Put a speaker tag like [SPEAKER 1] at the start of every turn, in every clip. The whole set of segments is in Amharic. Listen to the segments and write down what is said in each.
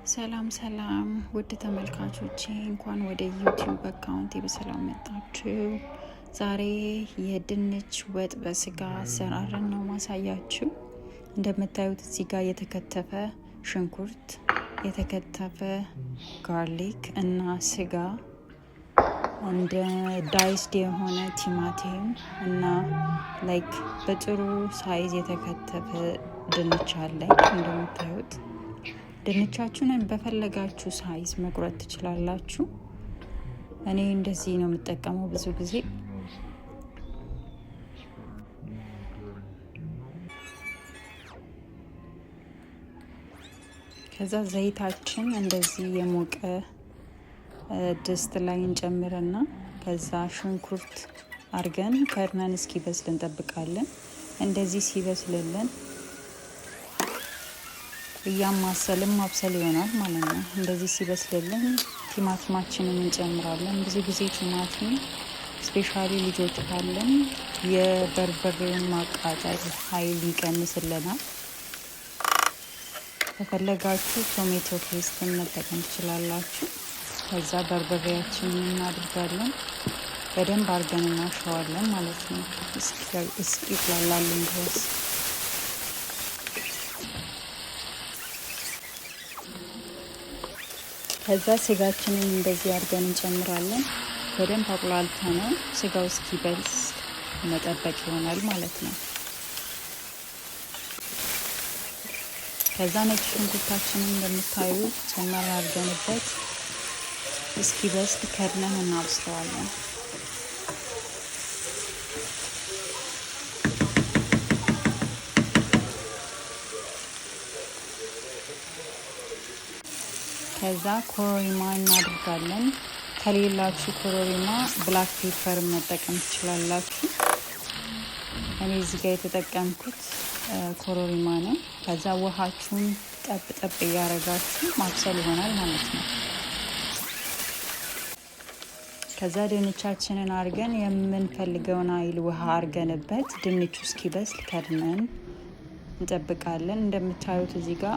[SPEAKER 1] ሰላም ሰላም ውድ ተመልካቾቼ እንኳን ወደ ዩቲዩብ አካውንቴ በሰላም መጣችሁ። ዛሬ የድንች ወጥ በስጋ አሰራርን ነው ማሳያችሁ። እንደምታዩት እዚህ ጋር የተከተፈ ሽንኩርት፣ የተከተፈ ጋርሊክ እና ስጋ እንደ ዳይስድ የሆነ ቲማቲም እና ላይክ በጥሩ ሳይዝ የተከተፈ ድንች አለ። እንደምታዩት ድንቻችሁን በፈለጋችሁ ሳይዝ መቁረጥ ትችላላችሁ። እኔ እንደዚህ ነው የምጠቀመው ብዙ ጊዜ። ከዛ ዘይታችን እንደዚህ የሞቀ ድስት ላይ እንጨምርና ከዛ ሽንኩርት አርገን ከርነን እስኪበስል እንጠብቃለን። እንደዚህ ሲበስልልን እያማሰልን ማብሰል ይሆናል ማለት ነው። እንደዚህ ሲበስልልን ቲማቲማችንን እንጨምራለን። ብዙ ጊዜ ቲማቲም ስፔሻሊ ልጆች ካለን የበርበሬውን ማቃጠል ኃይል ይቀንስልናል። ከፈለጋችሁ ቶሜቶ ፔስትን መጠቀም ትችላላችሁ። ከዛ በርበሬያችንን እናድርጋለን። በደንብ አርገን እናሸዋለን ማለት ነው እስኪቁላላልን ድረስ። ከዛ ስጋችንን እንደዚህ አድርገን እንጨምራለን። በደንብ አቁላልተነው ስጋው እስኪበልስ መጠበቅ ይሆናል ማለት ነው። ከዛ ነጭ ሽንኩርታችንን እንደምታዩ ጨመር አድርገንበት እስኪበስል ከድነን እናብስለዋለን። ከዛ ኮሮሪማ እናድርጋለን። ከሌላችሁ ኮሮሪማ ብላክ ፔፐር መጠቀም ትችላላችሁ። እኔ እዚህ ጋር የተጠቀምኩት ኮሮሪማ ነው። ከዛ ውሃችሁን ጠብ ጠብ እያረጋችሁ ማብሰል ይሆናል ማለት ነው። ከዛ ድንቻችንን አርገን የምንፈልገውን አይል ውሃ አርገንበት ድንቹ እስኪበስል ከድነን እንጠብቃለን። እንደምታዩት እዚህ ጋር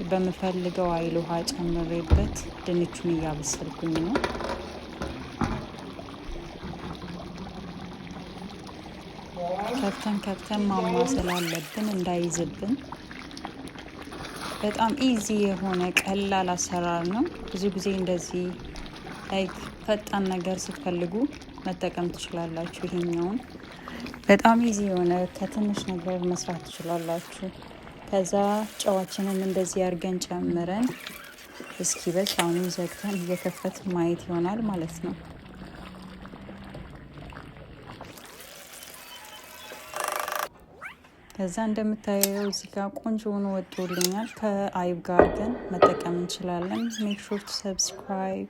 [SPEAKER 1] በምፈልገው አይል ውሃ ጨምሬበት ድንቹን እያበሰልኩኝ ነው። ከፍተን ማማሰል አለብን እንዳይዝብን። በጣም ኢዚ የሆነ ቀላል አሰራር ነው። ብዙ ጊዜ እንደዚህ ላይክ ፈጣን ነገር ስትፈልጉ መጠቀም ትችላላችሁ። ይሄኛውን በጣም ኢዚ የሆነ ከትንሽ ነገር መስራት ትችላላችሁ። ከዛ ጨዋችንን እንደዚህ አድርገን ጨምረን እስኪበስ አሁንም ዘግተን እየከፈትን ማየት ይሆናል ማለት ነው። ከዛ እንደምታየው እዚህ ጋር ቆንጆ ሆኖ ወጥቶልኛል። ከአይብ ጋር አድርገን መጠቀም እንችላለን። ሜክ ሹር ቱ ሰብስክራይብ